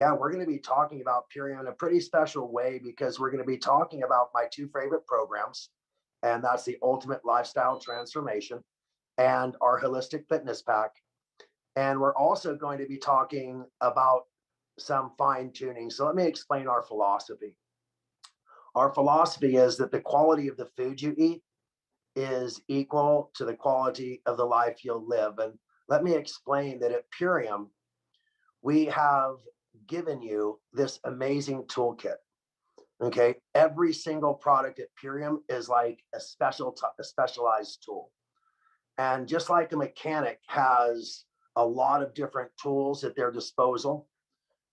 Yeah, we're going to be talking about Purium in a pretty special way because we're going to be talking about my two favorite programs, and that's the Ultimate Lifestyle Transformation and our Holistic Fitness Pack. And we're also going to be talking about some fine tuning. So let me explain our philosophy. Our philosophy is that the quality of the food you eat is equal to the quality of the life you'll live. And let me explain that at Purium, we have given you this amazing toolkit. Okay, every single product at Purium is like a specialized tool. And just like a mechanic has a lot of different tools at their disposal,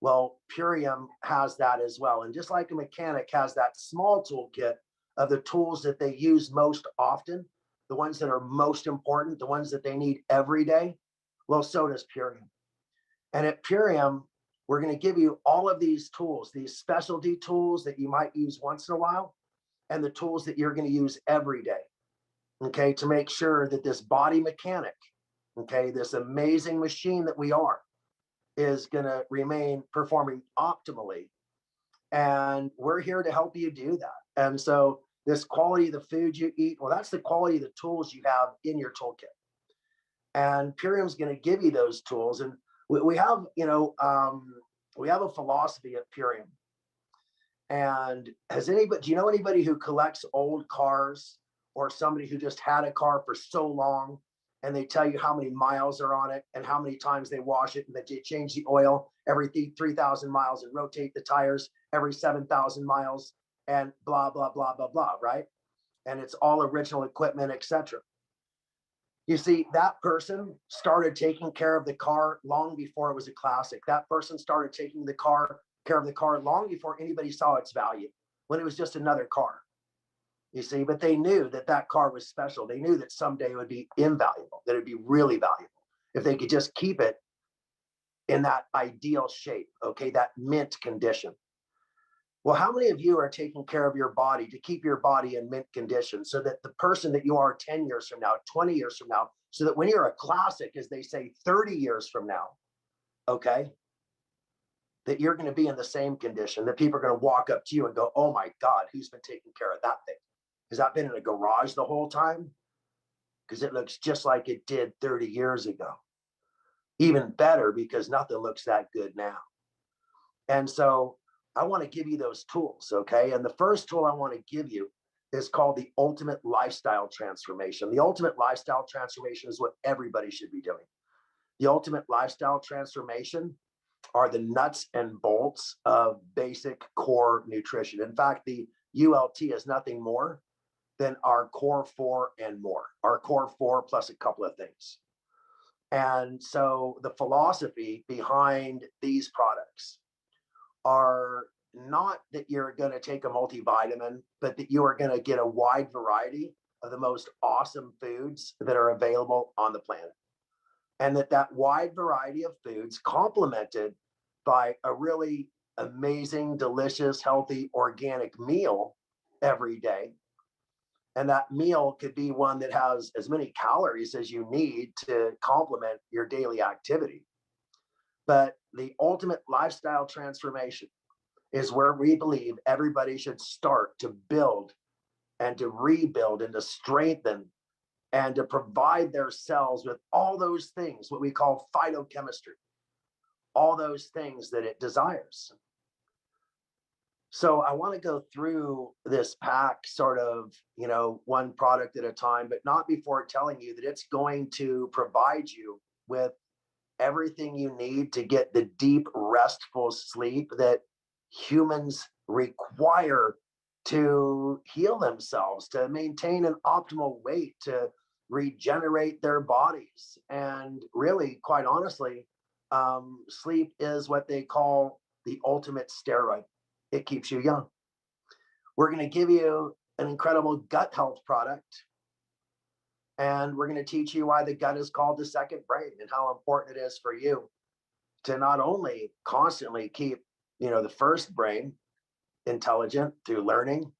well, Purium has that as well. And just like a mechanic has that small toolkit of the tools that they use most often, the ones that are most important, the ones that they need every day, well, so does Purium. And at Purium, we're going to give you all of these tools, these specialty tools that you might use once in a while, and the tools that you're going to use every day, okay, to make sure that this body mechanic, okay, this amazing machine that we are, is going to remain performing optimally. And we're here to help you do that. And so, this quality of the food you eat, well, that's the quality of the tools you have in your toolkit. And Purium's going to give you those tools. And we have, we have a philosophy at Purium. And do you know anybody who collects old cars, or somebody who just had a car for so long and they tell you how many miles are on it and how many times they wash it, and that they change the oil every 3,000 miles and rotate the tires every 7,000 miles and blah, blah, blah, blah, blah, right? And it's all original equipment, etc. You see, that person started taking care of the car long before it was a classic. That person started taking care of the car long before anybody saw its value, when it was just another car. You see, but they knew that that car was special. They knew that someday it would be invaluable, that it'd be really valuable if they could just keep it in that ideal shape, okay, that mint condition. Well, how many of you are taking care of your body to keep your body in mint condition, so that the person that you are 10 years from now, 20 years from now, so that when you're a classic, as they say, 30 years from now, okay, that you're going to be in the same condition, that people are going to walk up to you and go, oh my God, who's been taking care of that thing? Has that been in a garage the whole time? Because it looks just like it did 30 years ago. Even better, because nothing looks that good now. And so I want to give you those tools, okay? And the first tool I want to give you is called the Ultimate Lifestyle Transformation. The Ultimate Lifestyle Transformation is what everybody should be doing. The Ultimate Lifestyle Transformation are the nuts and bolts of basic core nutrition. In fact, the ULT is nothing more than our core 4 and more, our core 4 plus a couple of things. And so the philosophy behind these products are not that you're going to take a multivitamin, but that you are going to get a wide variety of the most awesome foods that are available on the planet. And that wide variety of foods, complemented by a really amazing, delicious, healthy, organic meal every day. And that meal could be one that has as many calories as you need to complement your daily activity. But the Ultimate Lifestyle Transformation is where we believe everybody should start to build and to rebuild and to strengthen and to provide their cells with all those things, what we call phytochemistry, all those things that it desires. So I want to go through this pack sort of, one product at a time, but not before telling you that it's going to provide you with everything you need to get the deep, restful sleep that humans require to heal themselves, to maintain an optimal weight, to regenerate their bodies. And really, quite honestly, sleep is what they call the ultimate steroid. It keeps you young. We're going to give you an incredible gut health product. And we're going to teach you why the gut is called the second brain, and how important it is for you to not only constantly keep, the first brain intelligent through learning,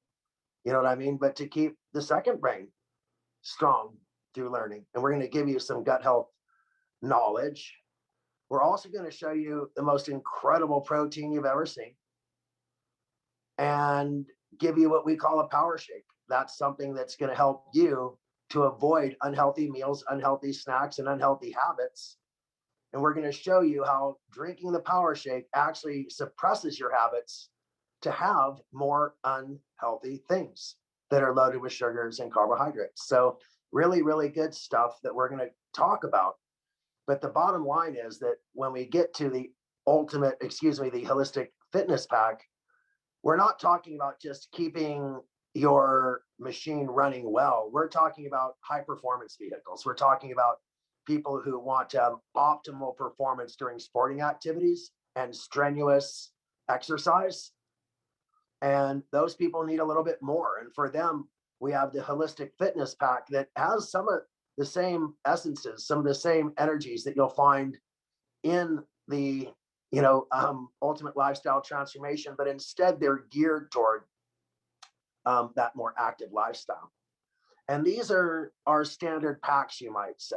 you know what I mean, but to keep the second brain strong through learning. And we're going to give you some gut health knowledge We're also going to show you the most incredible protein you've ever seen and give you what we call a power shake. That's something that's going to help you to avoid unhealthy meals, unhealthy snacks, and unhealthy habits. And we're going to show you how drinking the power shake actually suppresses your habits to have more unhealthy things that are loaded with sugars and carbohydrates. So really, really good stuff that we're going to talk about. But the bottom line is that when we get to the the holistic fitness pack, we're not talking about just keeping your machine running well. We're talking about high performance vehicles. We're talking about people who want to have optimal performance during sporting activities and strenuous exercise. And those people need a little bit more. And for them, we have the holistic fitness pack that has some of the same essences, some of the same energies that you'll find in the ultimate lifestyle transformation, but instead they're geared toward that more active lifestyle. And these are our standard packs, you might say.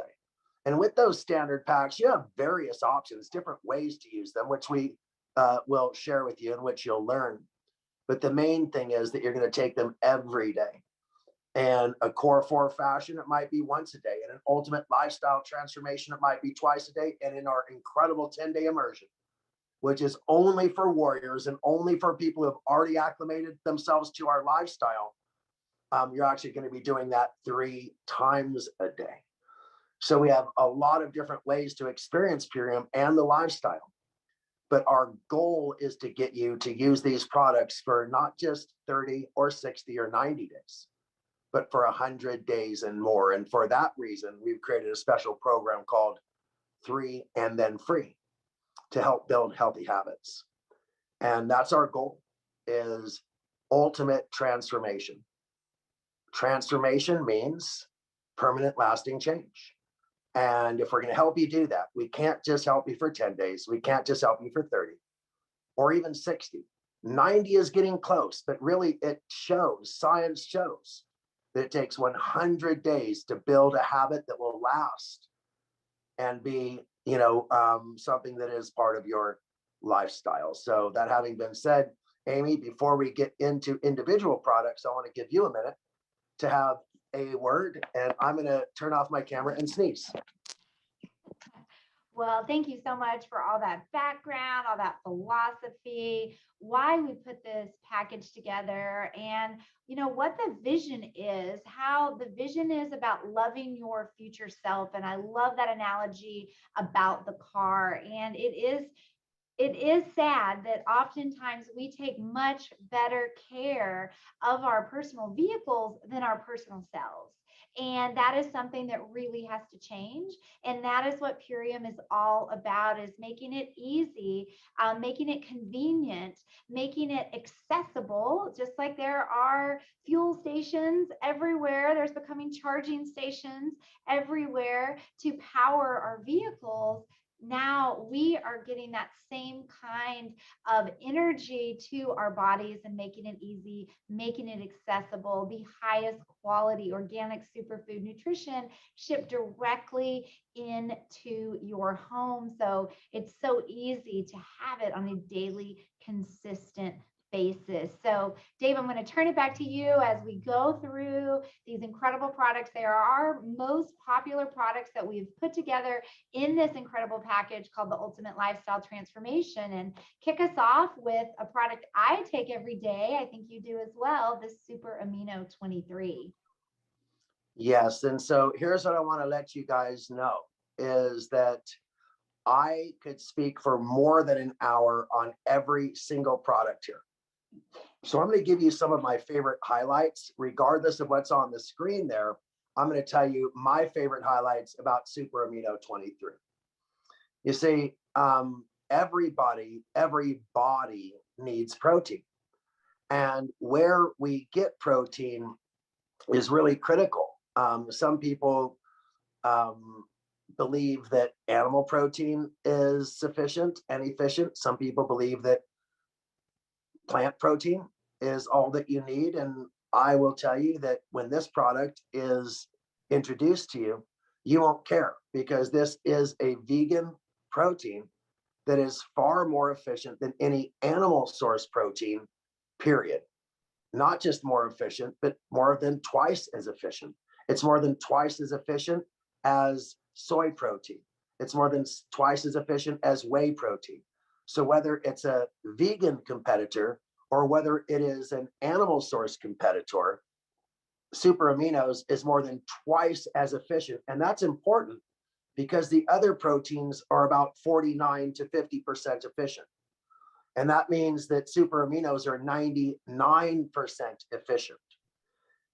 And with those standard packs, you have various options, different ways to use them, which we will share with you and which you'll learn. But the main thing is that you're going to take them every day. And a core 4 fashion, it might be once a day. And an ultimate lifestyle transformation, it might be twice a day. And in our incredible 10-day immersion, which is only for warriors and only for people who have already acclimated themselves to our lifestyle, you're actually going to be doing that 3 times a day. So we have a lot of different ways to experience Purium and the lifestyle. But our goal is to get you to use these products for not just 30 or 60 or 90 days, but for 100 days and more. And for that reason, we've created a special program called 3 and Then Free to help build healthy habits. And that's our goal, is ultimate transformation. Transformation means permanent lasting change. And if we're going to help you do that, we can't just help you for 10 days. We can't just help you for 30 or even 60. 90 is getting close, but really science shows that it takes 100 days to build a habit that will last and be, something that is part of your lifestyle. So that having been said, Amy, before we get into individual products, I want to give you a minute to have a word, and I'm going to turn off my camera and sneeze. Well, thank you so much for all that background, all that philosophy, why we put this package together, and what the vision is, how the vision is about loving your future self. And I love that analogy about the car. And it is sad that oftentimes we take much better care of our personal vehicles than our personal selves. And that is something that really has to change. And that is what Purium is all about, is making it easy, making it convenient, making it accessible. Just like there are fuel stations everywhere, there's becoming charging stations everywhere to power our vehicles. Now we are getting that same kind of energy to our bodies and making it easy, making it accessible, the highest quality organic superfood nutrition shipped directly into your home. So it's so easy to have it on a daily, consistent basis. So Dave, I'm going to turn it back to you as we go through these incredible products. They are our most popular products that we've put together in this incredible package called the Ultimate Lifestyle Transformation. And kick us off with a product I take every day. I think you do as well, the Super Amino 23. Yes. And so here's what I want to let you guys know is that I could speak for more than an hour on every single product here. So I'm going to give you some of my favorite highlights, regardless of what's on the screen there. I'm going to tell you my favorite highlights about Super Amino 23. You see, every body needs protein. And where we get protein is really critical. Some people believe that animal protein is sufficient and efficient. Some people believe that plant protein is all that you need. And I will tell you that when this product is introduced to you, you won't care, because this is a vegan protein that is far more efficient than any animal source protein, period. Not just more efficient, but more than twice as efficient. It's more than twice as efficient as soy protein. It's more than twice as efficient as whey protein. So whether it's a vegan competitor or whether it is an animal source competitor, super aminos is more than twice as efficient. And that's important because the other proteins are about 49 to 50% efficient. And that means that super aminos are 99% efficient.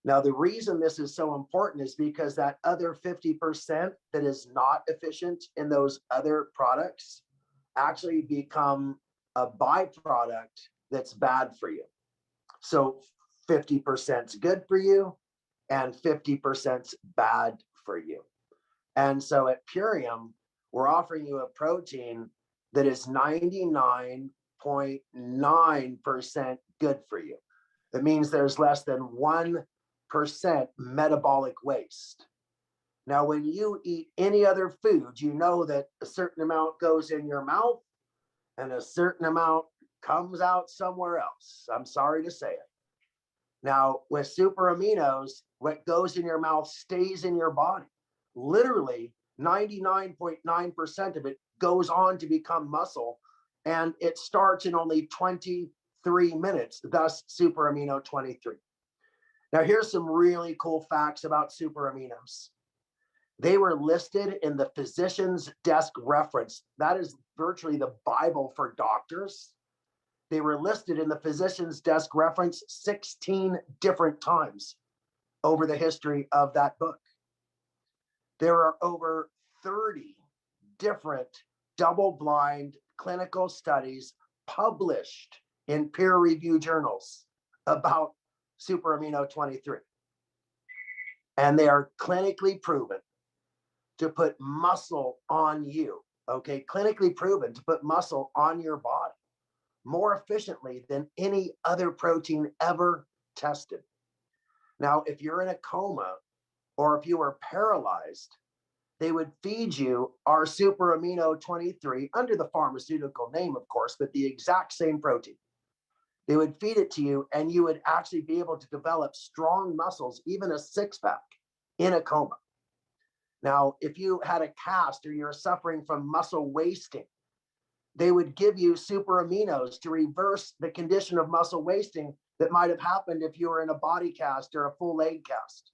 Now, the reason this is so important is because that other 50% that is not efficient in those other products actually become a byproduct that's bad for you. So 50% is good for you and 50% bad for you. And so at Purium, we're offering you a protein that is 99.9% good for you. That means there's less than 1% metabolic waste. Now, when you eat any other food, you know that a certain amount goes in your mouth and a certain amount comes out somewhere else. I'm sorry to say it. Now, with super aminos, what goes in your mouth stays in your body. Literally, 99.9% of it goes on to become muscle, and it starts in only 23 minutes, thus super amino 23. Now, here's some really cool facts about super aminos. They were listed in the physician's desk reference. That is virtually the Bible for doctors. They were listed in the physician's desk reference 16 different times over the history of that book. There are over 30 different double-blind clinical studies published in peer-reviewed journals about super amino 23. And they are clinically proven to put muscle on you, okay? Clinically proven to put muscle on your body more efficiently than any other protein ever tested. Now, if you're in a coma or if you were paralyzed, they would feed you our super amino 23 under the pharmaceutical name, of course, but the exact same protein. They would feed it to you and you would actually be able to develop strong muscles, even a six-pack in a coma. Now, if you had a cast or you're suffering from muscle wasting, they would give you super aminos to reverse the condition of muscle wasting that might have happened if you were in a body cast or a full leg cast.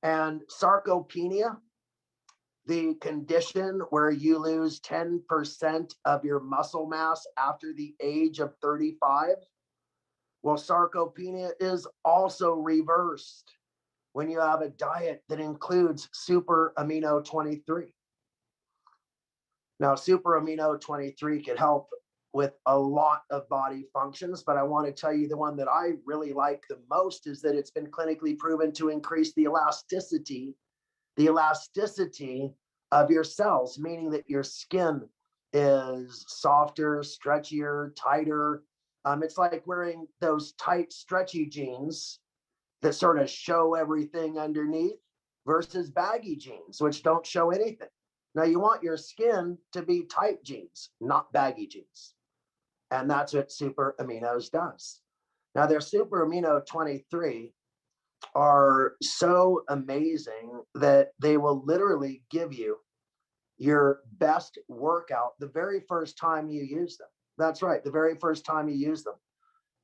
And sarcopenia, the condition where you lose 10% of your muscle mass after the age of 35, well, sarcopenia is also reversed when you have a diet that includes super amino 23. Now, super amino 23 can help with a lot of body functions, but I want to tell you the one that I really like the most is that it's been clinically proven to increase the elasticity of your cells, meaning that your skin is softer, stretchier, tighter. It's like wearing those tight, stretchy jeans that sort of show everything underneath versus baggy jeans, which don't show anything. Now, you want your skin to be tight jeans, not baggy jeans. And that's what super aminos does. Now, their super amino 23 are so amazing that they will literally give you your best workout the very first time you use them. That's right, the very first time you use them.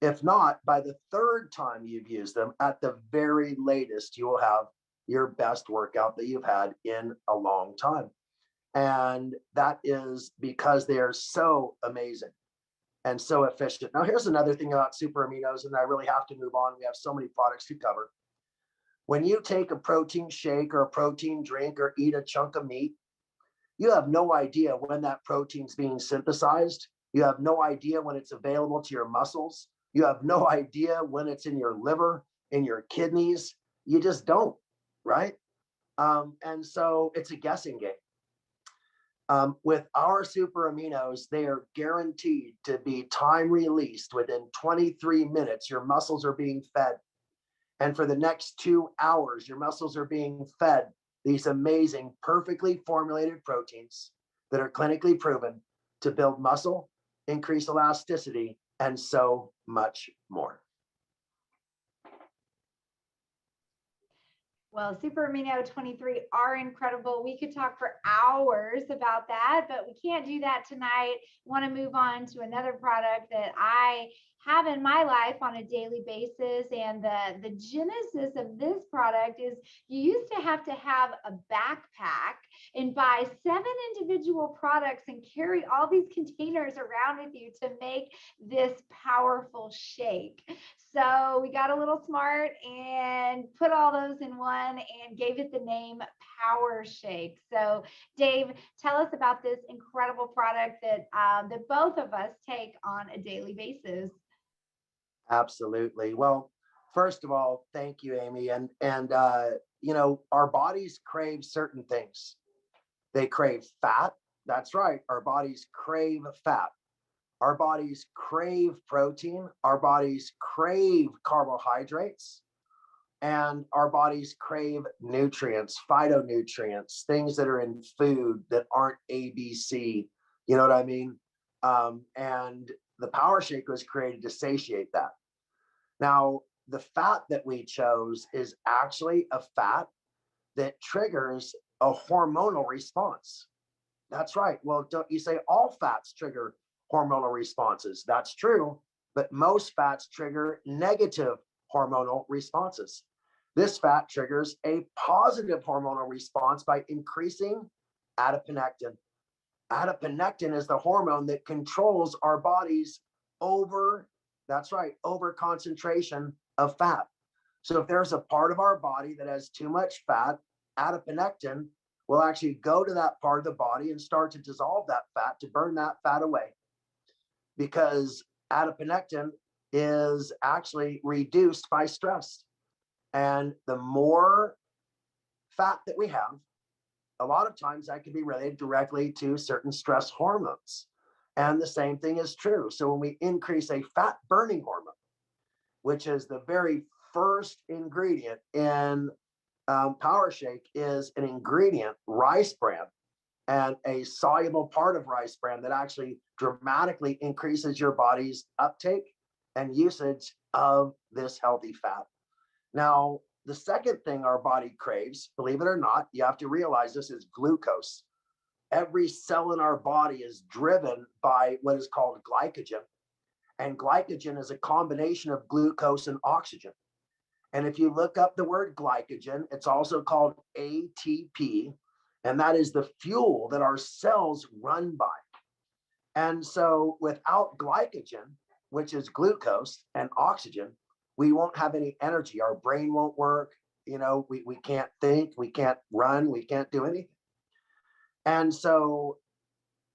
If not, by the third time you've used them, at the very latest, you will have your best workout that you've had in a long time. And that is because they are so amazing and so efficient. Now, here's another thing about super aminos, and I really have to move on. We have so many products to cover. When you take a protein shake or a protein drink or eat a chunk of meat, you have no idea when that protein's being synthesized. You have no idea when it's available to your muscles. You have no idea when it's in your liver, in your kidneys. You just don't, right? And so it's a guessing game. With our super aminos, they are guaranteed to be time released within 23 minutes. Your muscles are being fed. And for the next 2 hours, your muscles are being fed these amazing, perfectly formulated proteins that are clinically proven to build muscle, increase elasticity, and so much more. Well, super amino 23 are incredible. We could talk for hours about that, but we can't do that tonight. Want to move on to another product that I have in my life on a daily basis. And the genesis of this product is you used to have a backpack and buy 7 individual products and carry all these containers around with you to make this powerful shake. So we got a little smart and put all those in one and gave it the name Power Shake. So Dave, tell us about this incredible product that that both of us take on a daily basis. Absolutely. Well, first of all, thank you, Amy. And you know, our bodies crave certain things. They crave fat. That's right. Our bodies crave fat. Our bodies crave protein. Our bodies crave carbohydrates. And our bodies crave nutrients, phytonutrients, things that are in food that aren't ABC. You know what I mean? And the Power Shake was created to satiate that. Now, the fat that we chose is actually a fat that triggers a hormonal response. That's right. Well, don't you say all fats trigger hormonal responses? That's true, but most fats trigger negative hormonal responses. This fat triggers a positive hormonal response by increasing adiponectin. Adiponectin is the hormone that controls our bodies over, that's right, over concentration of fat. So if there's a part of our body that has too much fat, adiponectin will actually go to that part of the body and start to dissolve that fat to burn that fat away. Because adiponectin is actually reduced by stress. And the more fat that we have, a lot of times that can be related directly to certain stress hormones. And the same thing is true. So when we increase a fat burning hormone, which is the very first ingredient in Power Shake, is an ingredient, rice bran, and a soluble part of rice bran that actually dramatically increases your body's uptake and usage of this healthy fat. Now, the second thing our body craves, believe it or not, you have to realize this, is glucose. Every cell in our body is driven by what is called glycogen. And glycogen is a combination of glucose and oxygen. And if you look up the word glycogen, it's also called ATP, and that is the fuel that our cells run by. And so without glycogen, which is glucose, and oxygen, we won't have any energy. Our brain won't work. You know, we can't think, we can't run, we can't do anything. And so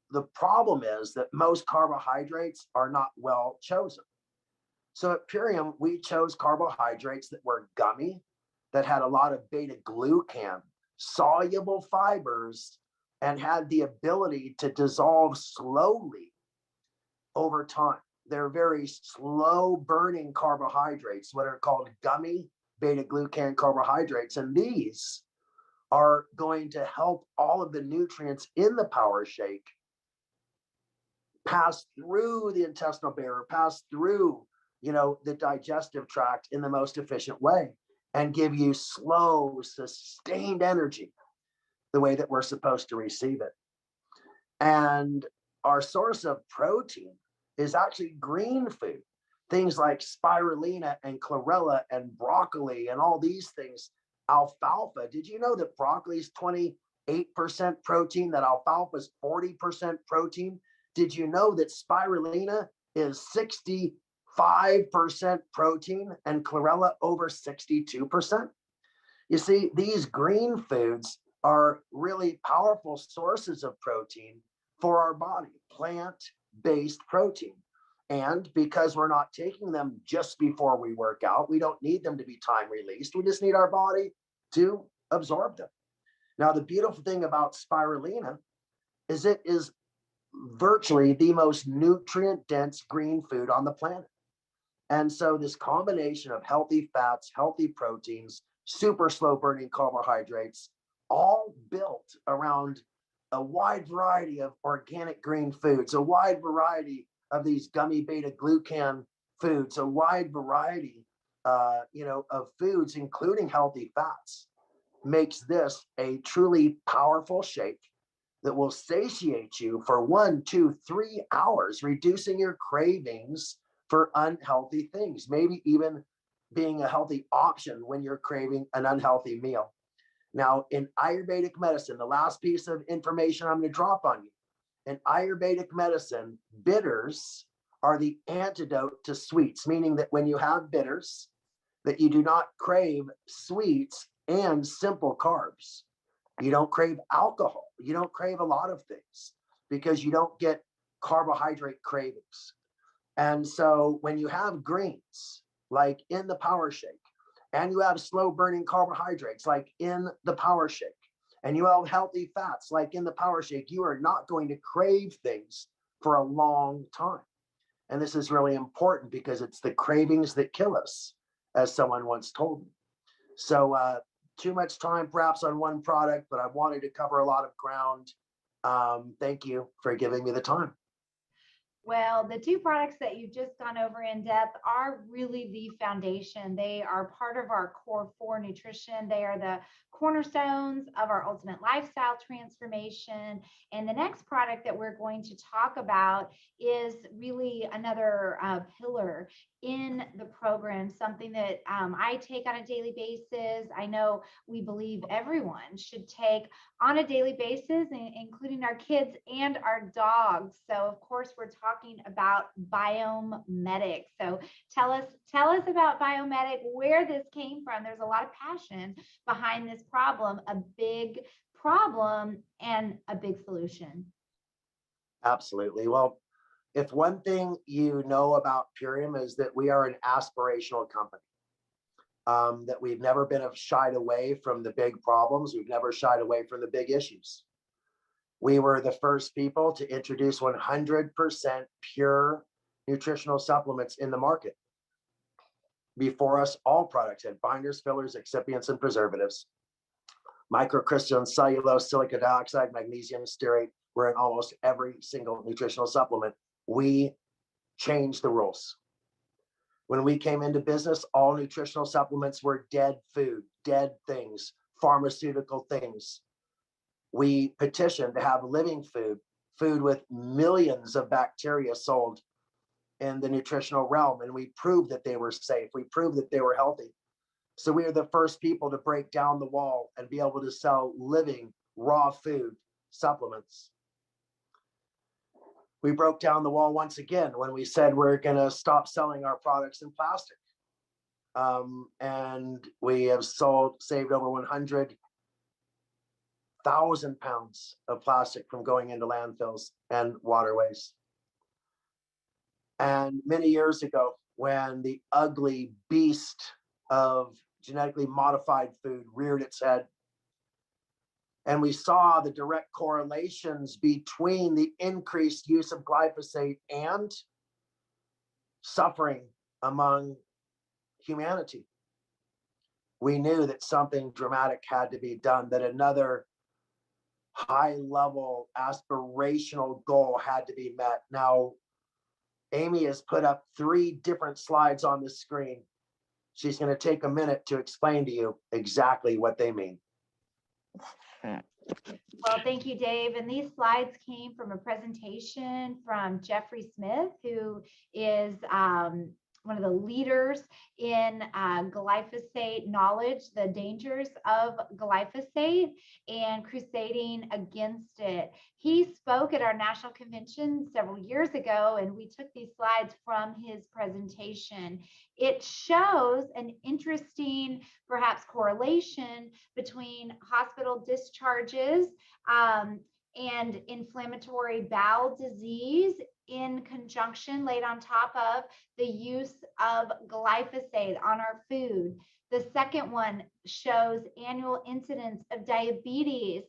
the problem is that most carbohydrates are not well chosen. So at Purium, we chose carbohydrates that were gummy, that had a lot of beta glucan, soluble fibers, and had the ability to dissolve slowly over time. They're very slow burning carbohydrates, what are called gummy beta glucan carbohydrates. And these are going to help all of the nutrients in the Power Shake pass through the intestinal barrier, pass through, you know, the digestive tract in the most efficient way, and give you slow, sustained energy the way that we're supposed to receive it. And our source of protein is actually green food, things like spirulina and chlorella and broccoli and all these things. Alfalfa. Did you know that broccoli is 28% protein, that alfalfa is 40% protein? Did you know that spirulina is 65% protein and chlorella over 62%? You see, these green foods are really powerful sources of protein for our body, plant-based protein. And because we're not taking them just before we work out, we don't need them to be time released. We just need our body to absorb them. Now, the beautiful thing about spirulina is it is virtually the most nutrient dense green food on the planet. And so this combination of healthy fats, healthy proteins, super slow burning carbohydrates, all built around a wide variety of organic green foods, a wide variety of these gummy beta glucan foods, a wide variety, of foods, including healthy fats, makes this a truly powerful shake that will satiate you for 1, 2, 3 hours, reducing your cravings for unhealthy things, maybe even being a healthy option when you're craving an unhealthy meal. Now, in Ayurvedic medicine, the last piece of information I'm going to drop on you. In Ayurvedic medicine, bitters are the antidote to sweets, meaning that when you have bitters, that you do not crave sweets and simple carbs. You don't crave alcohol. You don't crave a lot of things because you don't get carbohydrate cravings. And so when you have greens, like in the Power Shake, and you have slow burning carbohydrates, like in the Power Shake, and you have healthy fats, like in the Power Shake, you are not going to crave things for a long time. And this is really important because it's the cravings that kill us, as someone once told me. So too much time perhaps on one product, but I wanted to cover a lot of ground. Thank you for giving me the time. Well, the two products that you've just gone over in depth are really the foundation. They are part of our core 4 nutrition. They are the cornerstones of our ultimate lifestyle transformation. And the next product that we're going to talk about is really another pillar in the program, something that I take on a daily basis. I know we believe everyone should take on a daily basis, including our kids and our dogs. So of course, we're talking about Biomedic. So tell us about Biomedic, where this came from. There's a lot of passion behind this problem, a big problem and a big solution. Absolutely. Well, if one thing you know about Purium is that we are an aspirational company, that we've never been shied away from the big problems. We've never shied away from the big issues. We were the first people to introduce 100% pure nutritional supplements in the market. Before us, all products had binders, fillers, excipients, and preservatives. Microcrystalline cellulose, silica dioxide, magnesium stearate were in almost every single nutritional supplement. We changed the rules. When we came into business, all nutritional supplements were dead food, dead things, pharmaceutical things. We petitioned to have living food, food with millions of bacteria sold in the nutritional realm, and we proved that they were safe. We proved that they were healthy. So we are the first people to break down the wall and be able to sell living, raw food supplements. We broke down the wall once again when we said we're going to stop selling our products in plastic. And we have saved over 100,000 pounds of plastic from going into landfills and waterways. And many years ago, when the ugly beast of genetically modified food reared its head, and we saw the direct correlations between the increased use of glyphosate and suffering among humanity, we knew that something dramatic had to be done, that another high-level aspirational goal had to be met. Now, Amy has put up 3 different slides on the screen. She's going to take a minute to explain to you exactly what they mean. Well, thank you, Dave. And these slides came from a presentation from Jeffrey Smith, who is one of the leaders in glyphosate knowledge, the dangers of glyphosate and crusading against it. He spoke at our national convention several years ago, and we took these slides from his presentation. It shows an interesting, perhaps, correlation between hospital discharges and inflammatory bowel disease in conjunction, laid on top of the use of glyphosate on our food. The second one shows annual incidence of diabetes,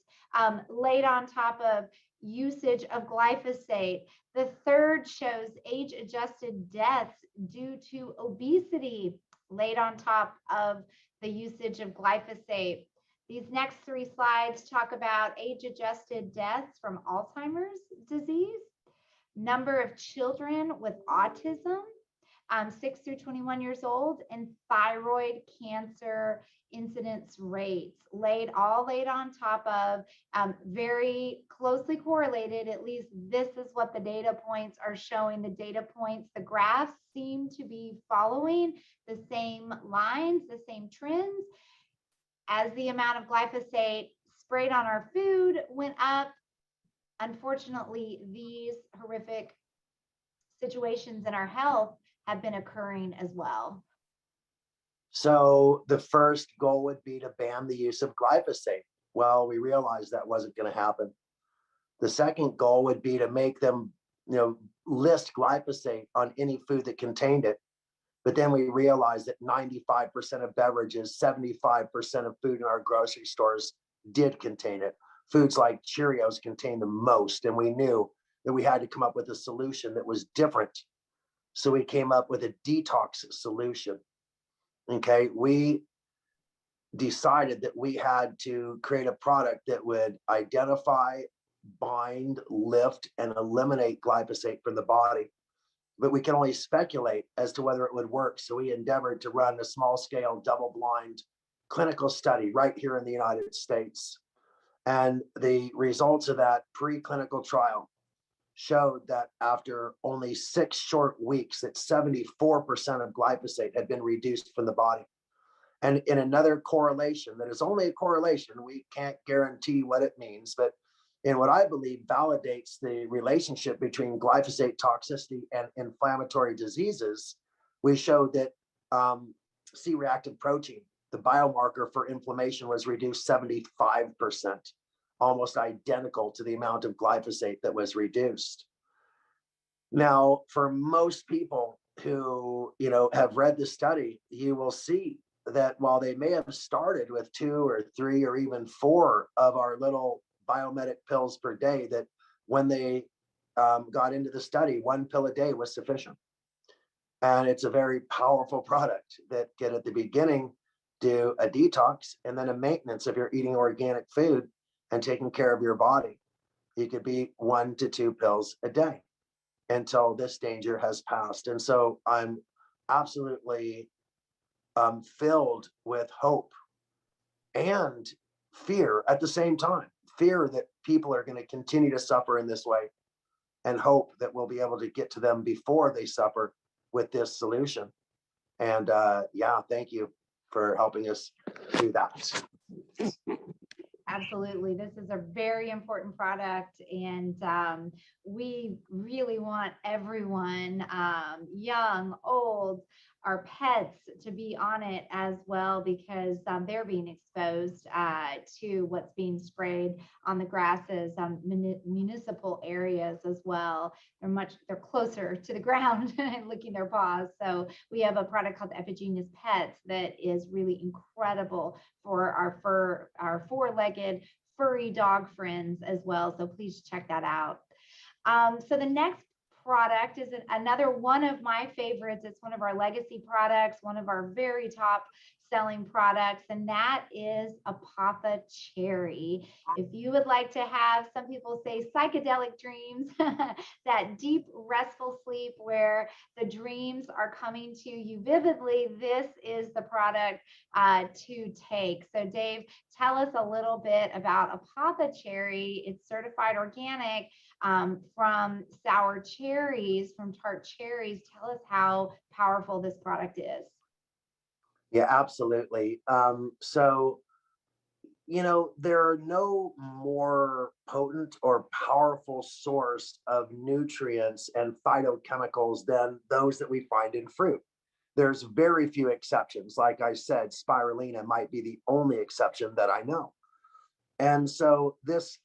laid on top of usage of glyphosate. The third shows age-adjusted deaths due to obesity, laid on top of the usage of glyphosate. These next three slides talk about age-adjusted deaths from Alzheimer's disease, number of children with autism, 6 through 21 years old, and thyroid cancer incidence rates, all laid on top of very closely correlated. At least this is what the data points are showing. The data points, the graphs seem to be following the same lines, the same trends. As the amount of glyphosate sprayed on our food went up, unfortunately, these horrific situations in our health have been occurring as well. So the first goal would be to ban the use of glyphosate. Well, we realized that wasn't going to happen. The second goal would be to make them, list glyphosate on any food that contained it. But then we realized that 95% of beverages, 75% of food in our grocery stores did contain it. Foods like Cheerios contain the most, and we knew that we had to come up with a solution that was different. So we came up with a detox solution. Okay, we decided that we had to create a product that would identify, bind, lift, and eliminate glyphosate from the body. But we can only speculate as to whether it would work. So we endeavored to run a small-scale, double-blind clinical study right here in the United States. And the results of that preclinical trial showed that after only 6 short weeks, that 74% of glyphosate had been reduced from the body. And in another correlation, that is only a correlation, we can't guarantee what it means, but in what I believe validates the relationship between glyphosate toxicity and inflammatory diseases, we showed that C-reactive protein, the biomarker for inflammation, was reduced 75%, almost identical to the amount of glyphosate that was reduced. Now, for most people who have read the study, you will see that while they may have started with 2 or 3 or even 4 of our little biomedic pills per day, that when they got into the study, 1 pill a day was sufficient. And it's a very powerful product that can at the beginning do a detox and then a maintenance if you're eating organic food and taking care of your body. You could be 1 to 2 pills a day until this danger has passed. And so I'm absolutely filled with hope and fear at the same time. Fear that people are going to continue to suffer in this way, and hope that we'll be able to get to them before they suffer with this solution. And thank you for helping us do that. Absolutely. This is a very important product, and we really want everyone, young, old, our pets, to be on it as well, because they're being exposed to what's being sprayed on the grasses, municipal areas as well. They're closer to the ground and licking their paws. So we have a product called Epigenus Pets that is really incredible for our 4-legged furry dog friends as well. So please check that out. So the next product is another one of my favorites. It's one of our legacy products, one of our very top selling products, and that is Apothecary. If you would like to have, some people say, psychedelic dreams, that deep, restful sleep where the dreams are coming to you vividly, this is the product to take. So Dave, tell us a little bit about Apothecary. It's certified organic from sour cherries, from tart cherries. Tell us how powerful this product is. Yeah, absolutely. So, there are no more potent or powerful source of nutrients and phytochemicals than those that we find in fruit. There's very few exceptions. Like I said, spirulina might be the only exception that I know. And so this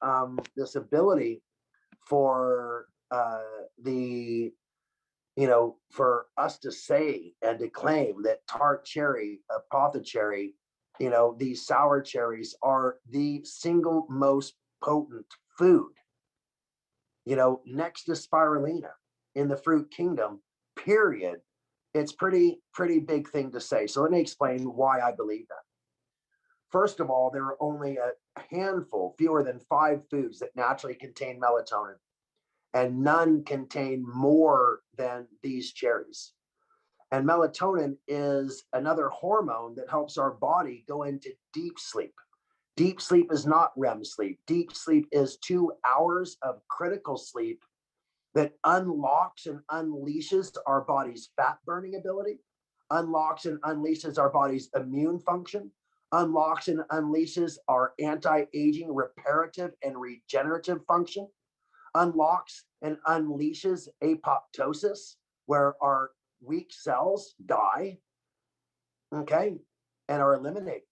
ability for for us to say and to claim that tart cherry, Apothecary, these sour cherries are the single most potent food, next to spirulina in the fruit kingdom, period. It's pretty big thing to say. So let me explain why I believe that. First of all, there are only a handful, fewer than 5 foods that naturally contain melatonin, and none contain more than these cherries. And melatonin is another hormone that helps our body go into deep sleep. Deep sleep is not REM sleep. Deep sleep is 2 hours of critical sleep that unlocks and unleashes our body's fat burning ability, unlocks and unleashes our body's immune function, unlocks and unleashes our anti-aging, reparative, and regenerative function, unlocks and unleashes apoptosis, where our weak cells die, okay, and are eliminated.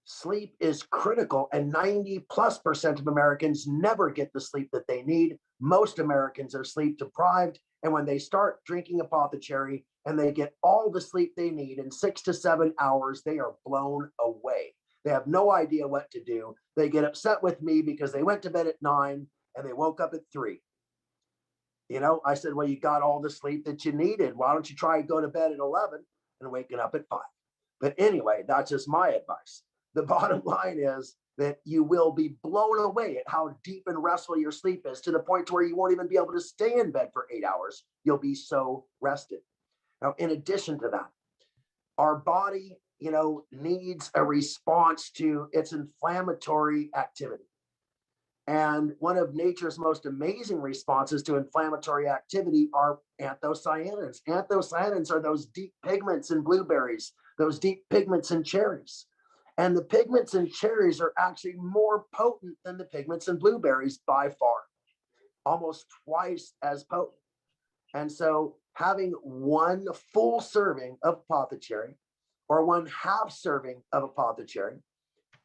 Sleep is critical, and 90+% of Americans never get the sleep that they need. Most Americans are sleep deprived, and when they start drinking Apothecary and they get all the sleep they need in 6 to 7 hours, they are blown away. They have no idea what to do. They get upset with me because they went to bed at 9 and they woke up at 3. You know, I said, well, you got all the sleep that you needed. Why don't you try go to bed at 11 and waking up at 5? But anyway, that's just my advice. The bottom line is that you will be blown away at how deep and restful your sleep is, to the point to where you won't even be able to stay in bed for 8 hours. You'll be so rested. Now, in addition to that, our body, needs a response to its inflammatory activity. And one of nature's most amazing responses to inflammatory activity are anthocyanins. Anthocyanins are those deep pigments in blueberries, those deep pigments in cherries. And the pigments in cherries are actually more potent than the pigments in blueberries by far, almost twice as potent. And so having one full serving of Apothecary or one half serving of Apothecary,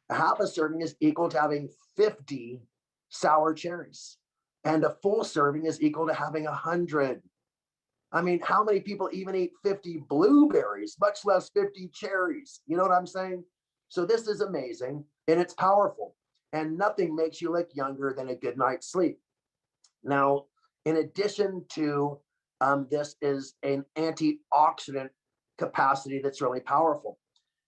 a half a serving is equal to having 50 sour cherries, and a full serving is equal to having 100. I mean, how many people even eat 50 blueberries, much less 50 cherries? You know what I'm saying? So this is amazing, and it's powerful, and nothing makes you look younger than a good night's sleep. Now, in addition to this is an antioxidant capacity that's really powerful.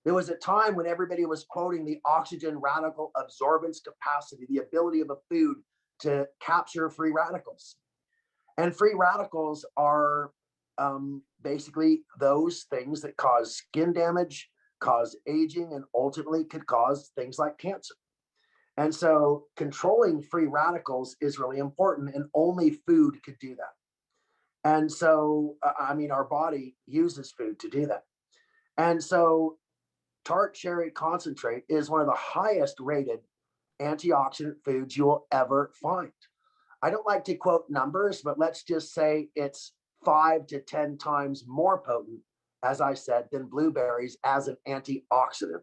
There was a time when everybody was quoting the oxygen radical absorbance capacity, the ability of a food to capture free radicals. And free radicals are basically those things that cause skin damage, cause aging, and ultimately could cause things like cancer. And so controlling free radicals is really important, and only food could do that. And so, our body uses food to do that. And so tart cherry concentrate is one of the highest rated antioxidant foods you will ever find. I don't like to quote numbers, but let's just say it's 5 to 10 times more potent, as I said, than blueberries as an antioxidant.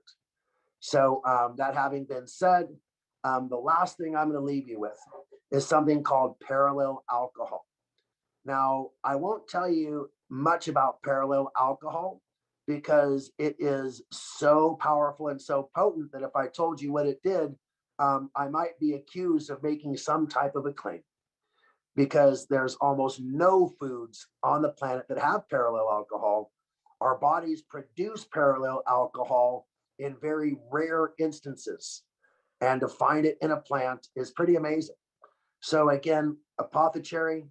So that having been said, the last thing I'm going to leave you with is something called parallel alcohol. Now, I won't tell you much about parallel alcohol because it is so powerful and so potent that if I told you what it did, I might be accused of making some type of a claim, because there's almost no foods on the planet that have parallel alcohol. Our bodies produce parallel alcohol in very rare instances, and to find it in a plant is pretty amazing. So again, Apothecary,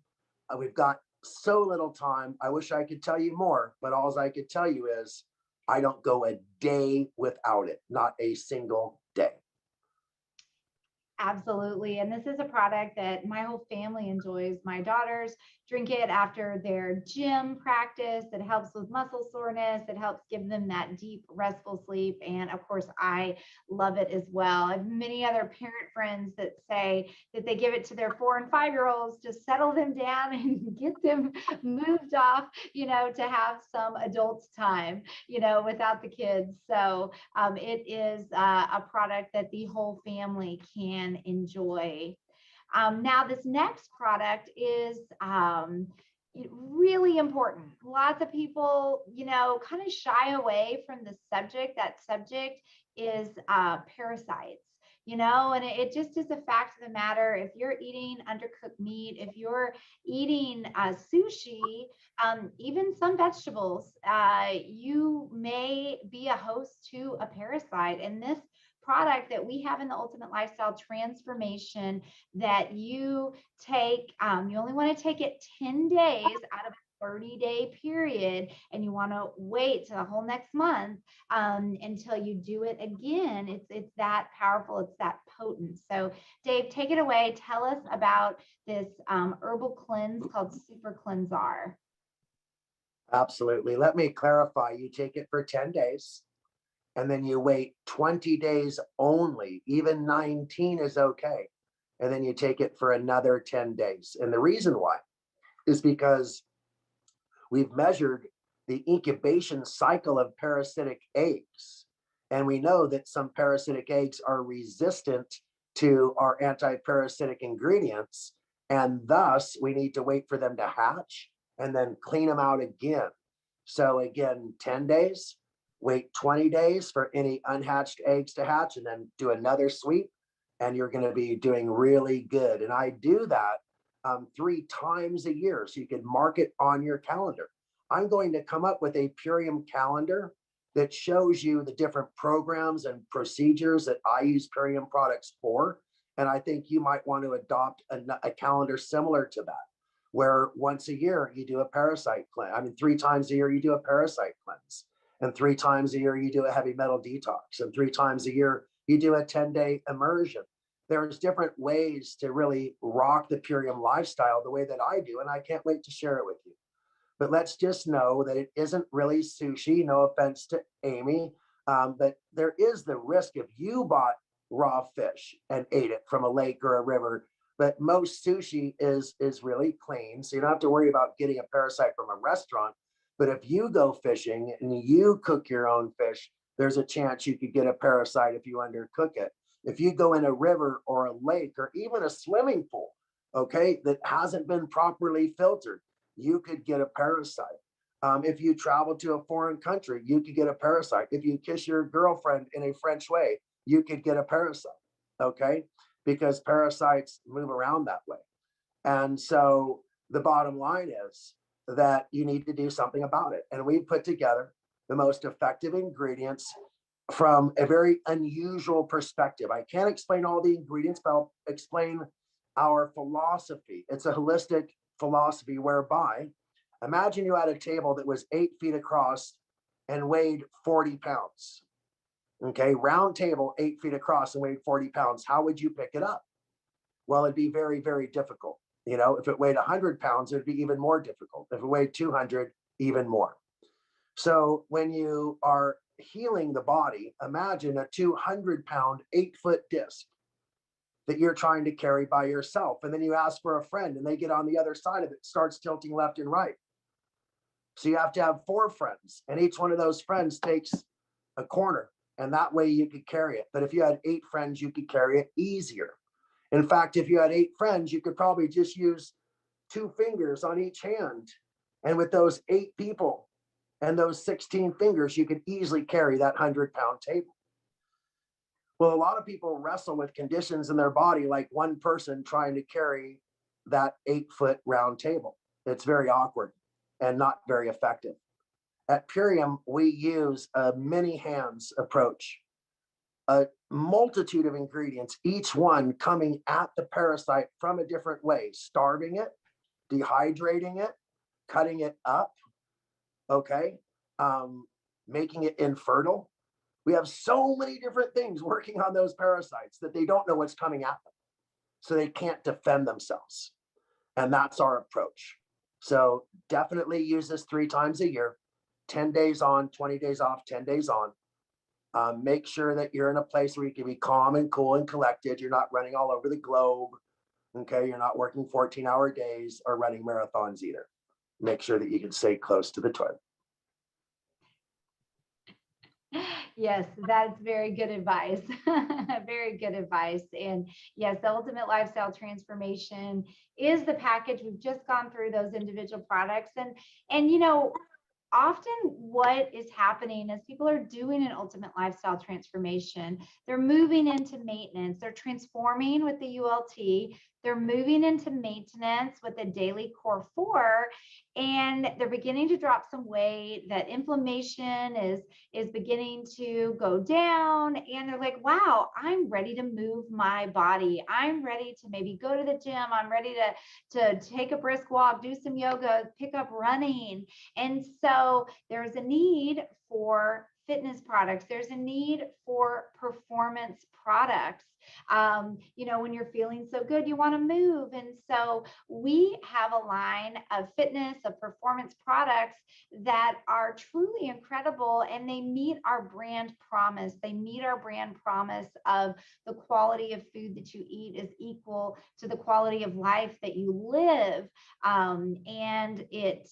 we've got so little time. I wish I could tell you more, but all I could tell you is I don't go a day without it, not a single day. Absolutely. And this is a product that my whole family enjoys. My daughters drink it after their gym practice. It helps with muscle soreness. It helps give them that deep, restful sleep. And of course, I love it as well. I have many other parent friends that say that they give it to their 4 and 5-year-olds to settle them down and get them moved off, to have some adult time, without the kids. So it is a product that the whole family can enjoy. Now, this next product is really important. Lots of people, kind of shy away from the subject. That subject is parasites. and it just is a fact of the matter. If you're eating undercooked meat, if you're eating sushi, even some vegetables, you may be a host to a parasite. And this product that we have in the Ultimate Lifestyle Transformation that you take, you only want to take it 10 days out of a 30-day period, and you want to wait to the whole next month until you do it again. It's that powerful. It's that potent. So Dave, take it away. Tell us about this herbal cleanse called Super Cleansar. Absolutely. Let me clarify. You take it for 10 days and then you wait 20 days only. Even 19 is okay. And then you take it for another 10 days. And the reason why is because we've measured the incubation cycle of parasitic eggs. And we know that some parasitic eggs are resistant to our anti-parasitic ingredients. And thus, we need to wait for them to hatch and then clean them out again. So again, 10 days, wait 20 days for any unhatched eggs to hatch, and then do another sweep, and you're going to be doing really good. And I do that 3 times a year, so you can mark it on your calendar. I'm going to come up with a Purium calendar that shows you the different programs and procedures that I use Purium products for. And I think you might want to adopt a calendar similar to that, where once a year you do a parasite cleanse. I mean, 3 times a year you do a parasite cleanse, and 3 times a year you do a heavy metal detox, and 3 times a year you do a 10-day immersion. There's different ways to really rock the Purium lifestyle the way that I do, and I can't wait to share it with you. But let's just know that it isn't really sushi. No offense to Amy, but there is the risk if you bought raw fish and ate it from a lake or a river. But most sushi is really clean, so you don't have to worry about getting a parasite from a restaurant. But if you go fishing and you cook your own fish, there's a chance you could get a parasite if you undercook it. If you go in a river or a lake or even a swimming pool, okay, that hasn't been properly filtered, you could get a parasite. If you travel to a foreign country, you could get a parasite. If you kiss your girlfriend in a French way, you could get a parasite, okay? Because parasites move around that way. And so the bottom line is that you need to do something about it. And we put together the most effective ingredients from a very unusual perspective. I can't explain all the ingredients, but I'll explain our philosophy. It's a holistic philosophy whereby, imagine you had a table that was 8 feet across and weighed 40 pounds. Okay, round table, 8 feet across and weighed 40 pounds. How would you pick it up? Well, it'd be very, very difficult. You know, if it weighed 100 pounds, it'd be even more difficult. If it weighed 200, even more. So when you are healing the body, imagine a 200-pound, 8-foot disc that you're trying to carry by yourself. And then you ask for a friend and they get on the other side of it, starts tilting left and right. So you have to have 4 friends, and each one of those friends takes a corner, and that way you could carry it. But if you had 8 friends, you could carry it easier. In fact, if you had 8 friends, you could probably just use 2 fingers on each hand. And with those 8 people and those 16 fingers, you could easily carry that 100-pound table. Well, a lot of people wrestle with conditions in their body, like one person trying to carry that 8-foot round table. It's very awkward and not very effective. At Purium, we use a many hands approach, a multitude of ingredients, each one coming at the parasite from a different way, starving it, dehydrating it, cutting it up, okay, making it infertile. We have so many different things working on those parasites that they don't know what's coming at them. So they can't defend themselves. And that's our approach. So definitely use this 3 times a year, 10 days on, 20 days off, 10 days on. Make sure that you're in a place where you can be calm and cool and collected. You're not running all over the globe. Okay. You're not working 14-hour days or running marathons either. Make sure that you can stay close to the toilet. Yes, that's very good advice. Very good advice. And yes, the Ultimate Lifestyle Transformation is the package. We've just gone through those individual products, and often what is happening is people are doing an ultimate lifestyle transformation. They're moving into maintenance. They're transforming with the ULT. They're moving into maintenance with the daily core 4, and they're beginning to drop some weight. That inflammation is beginning to go down, and they're like, wow, I'm ready to move my body. I'm ready to maybe go to the gym. I'm ready to take a brisk walk, do some yoga, pick up running. And so there's a need for fitness products. There's a need for performance products. When you're feeling so good, you want to move. And so we have a line of fitness, of performance products that are truly incredible, and they meet our brand promise. They meet our brand promise of the quality of food that you eat is equal to the quality of life that you live. And it,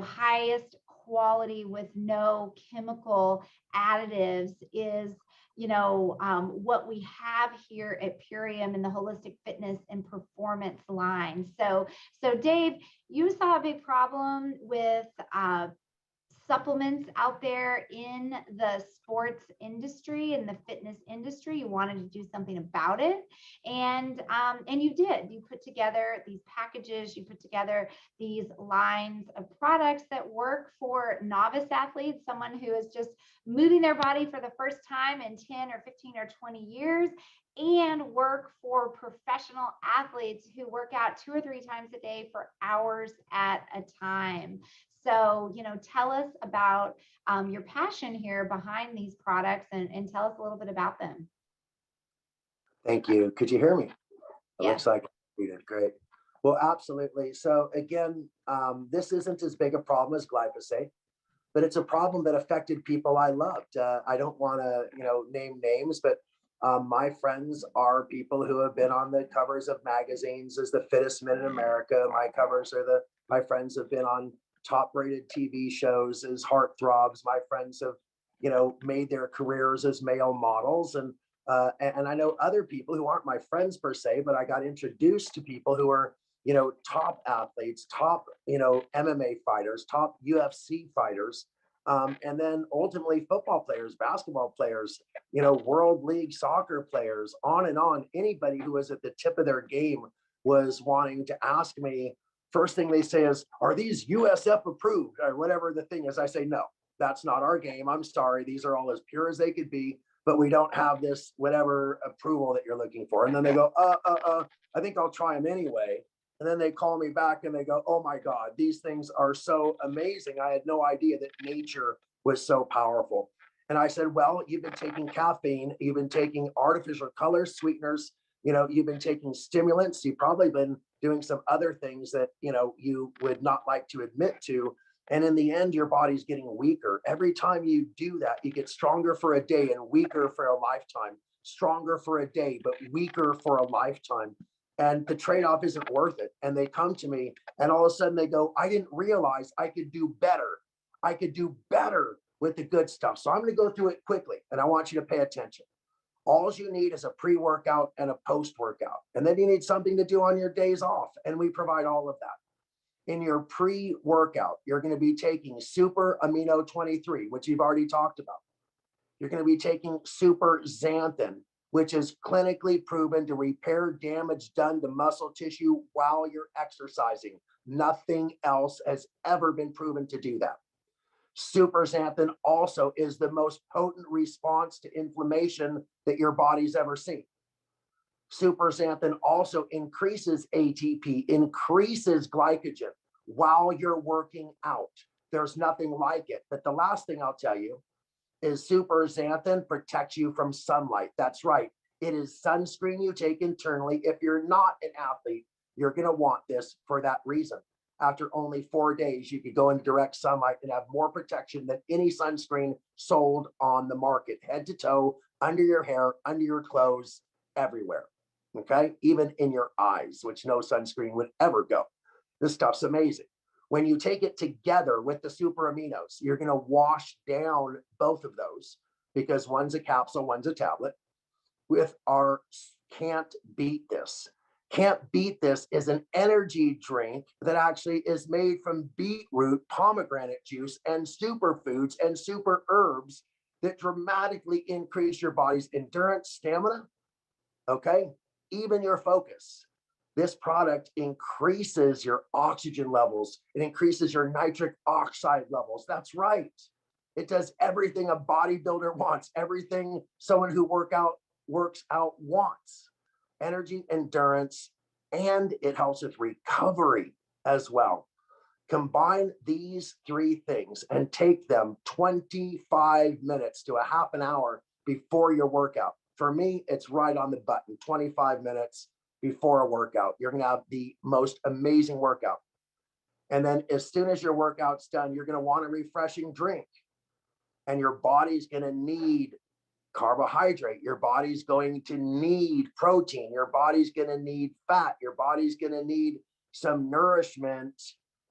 highest quality with no chemical additives is what we have here at Purium in the holistic fitness and performance line. So Dave, you saw a big problem with supplements out there in the sports industry and the fitness industry. You wanted to do something about it, and you did. You put together these packages. You put together these lines of products that work for novice athletes, someone who is just moving their body for the first time in 10 or 15 or 20 years, and work for professional athletes who work out 2 or 3 times a day for hours at a time. So, tell us about your passion here behind these products, and tell us a little bit about them. Thank you. Could you hear me? It Yes. looks like you did. Great. Well, absolutely. So again, this isn't as big a problem as glyphosate, but it's a problem that affected people I loved. I don't want to, name names, but my friends are people who have been on the covers of magazines as the fittest men in America. My friends have been on top-rated TV shows as heartthrobs. My friends have, made their careers as male models, and I know other people who aren't my friends per se, but I got introduced to people who are, top athletes, top, MMA fighters, top UFC fighters, and then ultimately football players, basketball players, World League soccer players, on and on. Anybody who was at the tip of their game was wanting to ask me. First thing they say is, are these USF approved or whatever the thing is? I say, no, that's not our game. I'm sorry. These are all as pure as they could be, but we don't have this whatever approval that you're looking for. And then they go, I think I'll try them anyway. And then they call me back and they go, oh my God, these things are so amazing. I had no idea that nature was so powerful. And I said, well, you've been taking caffeine, you've been taking artificial colors, sweeteners, you've been taking stimulants, you've probably been doing some other things that, you would not like to admit to. And in the end, your body's getting weaker. Every time you do that, you get stronger for a day and weaker for a lifetime. Stronger for a day, but weaker for a lifetime. And the trade-off isn't worth it. And they come to me and all of a sudden they go, I didn't realize I could do better. I could do better with the good stuff. So I'm going to go through it quickly and I want you to pay attention. All you need is a pre-workout and a post-workout. And then you need something to do on your days off. And we provide all of that. In your pre-workout, you're going to be taking super amino 23, which you've already talked about. You're going to be taking super xanthan, which is clinically proven to repair damage done to muscle tissue while you're exercising. Nothing else has ever been proven to do that. Super xanthan also is the most potent response to inflammation that your body's ever seen. Super xanthan also increases ATP, increases glycogen while you're working out. There's nothing like it. But the last thing I'll tell you is super xanthan protects you from sunlight. That's right. It is sunscreen you take internally. If you're not an athlete, you're going to want this for that reason. After only 4 days, you could go in direct sunlight and have more protection than any sunscreen sold on the market, head to toe, under your hair, under your clothes, everywhere. Okay, even in your eyes, which no sunscreen would ever go. This stuff's amazing. When you take it together with the super aminos, you're going to wash down both of those because one's a capsule, one's a tablet. With our can't beat this. Can't beat this is an energy drink that actually is made from beetroot, pomegranate juice, and superfoods and super herbs that dramatically increase your body's endurance, stamina, okay, even your focus. This product increases your oxygen levels. It increases your nitric oxide levels. That's right. It does everything a bodybuilder wants, everything someone who works out wants. Energy, endurance, and it helps with recovery as well. Combine these three things and take them 25 minutes to a half an hour before your workout. For me, it's right on the button, 25 minutes before a workout. You're going to have the most amazing workout. And then as soon as your workout's done, you're going to want a refreshing drink. And your body's going to need carbohydrate. Your body's going to need protein. Your body's going to need fat. Your body's going to need some nourishment.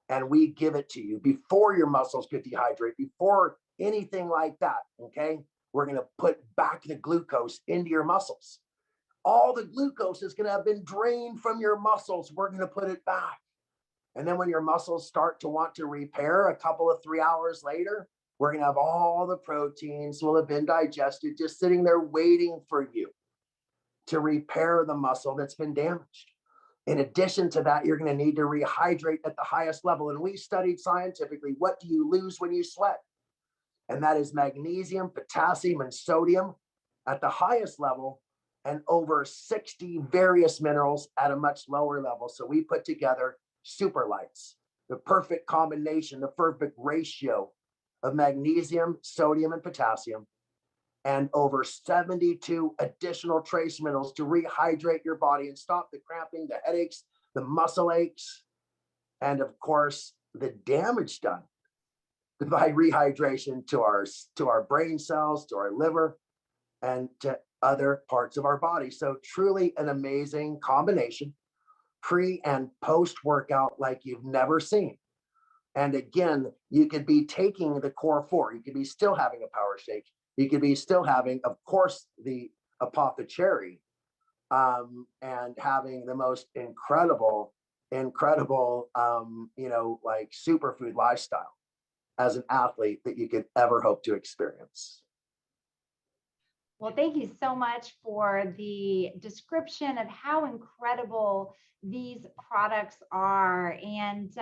And we give it to you before your muscles get dehydrated, before anything like that. Okay. We're going to put back the glucose into your muscles. All the glucose is going to have been drained from your muscles. We're going to put it back. And then when your muscles start to want to repair a couple of 3 hours later, we're going to have all the proteins will have been digested, just sitting there waiting for you to repair the muscle that's been damaged. In addition to that, you're going to need to rehydrate at the highest level. And we studied scientifically, what do you lose when you sweat? And that is magnesium, potassium, and sodium at the highest level, and over 60 various minerals at a much lower level. So we put together super lights, the perfect combination, the perfect ratio of magnesium, sodium, and potassium, and over 72 additional trace minerals to rehydrate your body and stop the cramping, the headaches, the muscle aches, and of course, the damage done by rehydration to our brain cells, to our liver, and to other parts of our body. So truly an amazing combination, pre and post workout like you've never seen. And again, you could be taking the core four. You could be still having a power shake. You could be still having, of course, the apothecary, and having the most incredible, like superfood lifestyle as an athlete that you could ever hope to experience. Well, thank you so much for the description of how incredible these products are. And,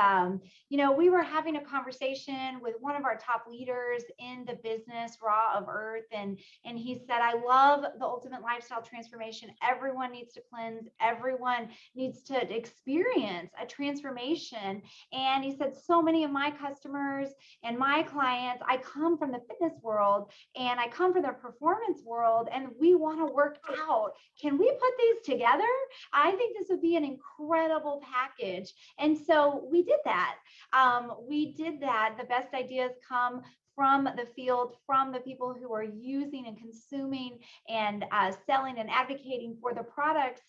we were having a conversation with one of our top leaders in the business, Raw of Earth. And he said, I love the ultimate lifestyle transformation. Everyone needs to cleanse. Everyone needs to experience a transformation. And he said, so many of my customers and my clients, I come from the fitness world and I come from the performance world, and we want to work out. Can we put these together? I think this would be an incredible package. And so we did that. The best ideas come from the field, from the people who are using and consuming and selling and advocating for the products.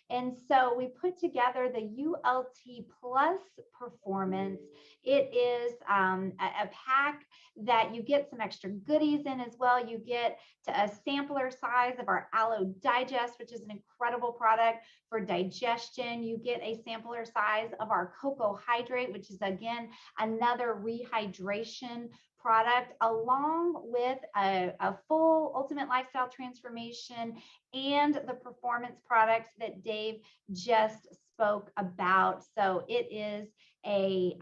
And so we put together the ULT Plus Performance. It is a pack that you get some extra goodies in as well. You get to a sampler size of our Aloe Digest, which is an incredible product for digestion. You get a sampler size of our Cocoa Hydrate, which is again another rehydration product, along with a full ultimate lifestyle transformation and the performance products that Dave just spoke about. So it is a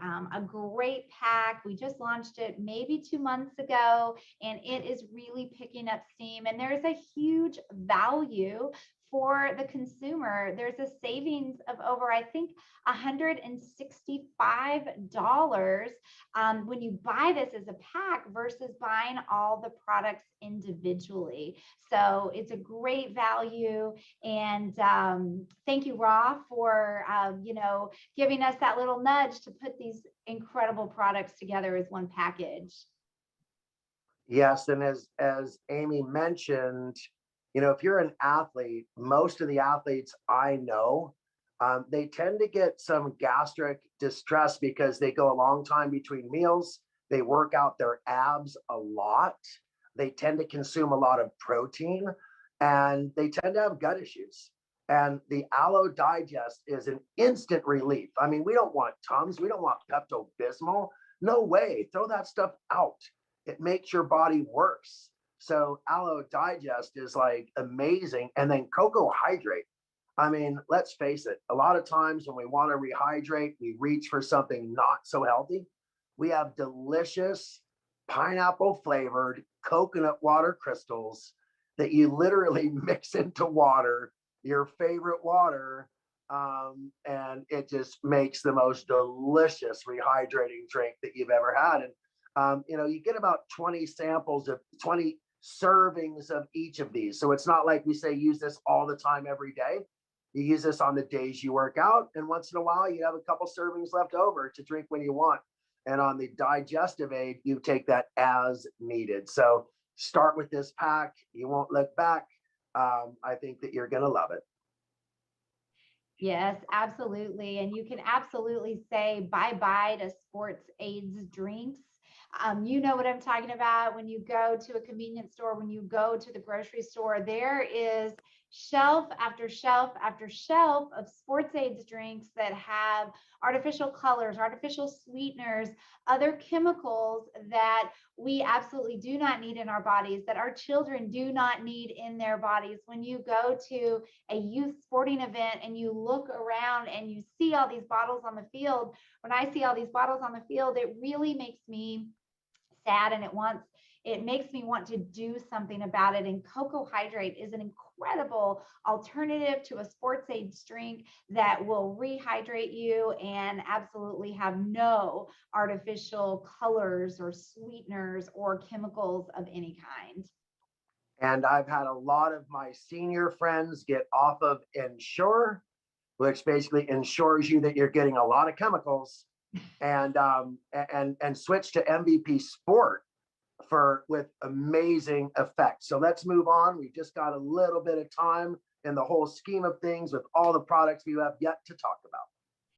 great pack. We just launched it maybe 2 months ago, and it is really picking up steam. And there's a huge value for the consumer. There's a savings of over, I think, $165 when you buy this as a pack versus buying all the products individually. So it's a great value. And thank you, Raw, for giving us that little nudge to put these incredible products together as one package. Yes, and as Amy mentioned, if you're an athlete, most of the athletes I know, they tend to get some gastric distress because they go a long time between meals. They work out their abs a lot. They tend to consume a lot of protein, and they tend to have gut issues. And the Aloe Digest is an instant relief. I mean, we don't want Tums, we don't want Pepto Bismol. No way, throw that stuff out. It makes your body worse. So Aloe Digest is like amazing. And then Cocoa Hydrate. I mean, let's face it, a lot of times when we want to rehydrate, we reach for something not so healthy. We have delicious pineapple flavored coconut water crystals that you literally mix into water, your favorite water, and it just makes the most delicious rehydrating drink that you've ever had. And you get about 20 samples of 20 servings of each of these. So it's not like we say use this all the time every day. You use this on the days you work out, and once in a while you have a couple servings left over to drink when you want. And on the digestive aid, you take that as needed. So start with this pack. You won't look back. I think that you're going to love it. Yes, absolutely. And you can absolutely say bye-bye to sports aids drinks. You know what I'm talking about. When you go to a convenience store, when you go to the grocery store, there is shelf after shelf after shelf of sports aids drinks that have artificial colors, artificial sweeteners, other chemicals that we absolutely do not need in our bodies, that our children do not need in their bodies. When you go to a youth sporting event and you look around and you see all these bottles on the field, when I see all these bottles on the field, it really makes me sad, and it makes me want to do something about it. And Cocoa Hydrate is an incredible alternative to a sports aid drink that will rehydrate you and absolutely have no artificial colors or sweeteners or chemicals of any kind. And I've had a lot of my senior friends get off of Ensure, which basically ensures you that you're getting a lot of chemicals, and switch to MVP Sport with amazing effects. So let's move on. We've just got a little bit of time in the whole scheme of things with all the products we have yet to talk about.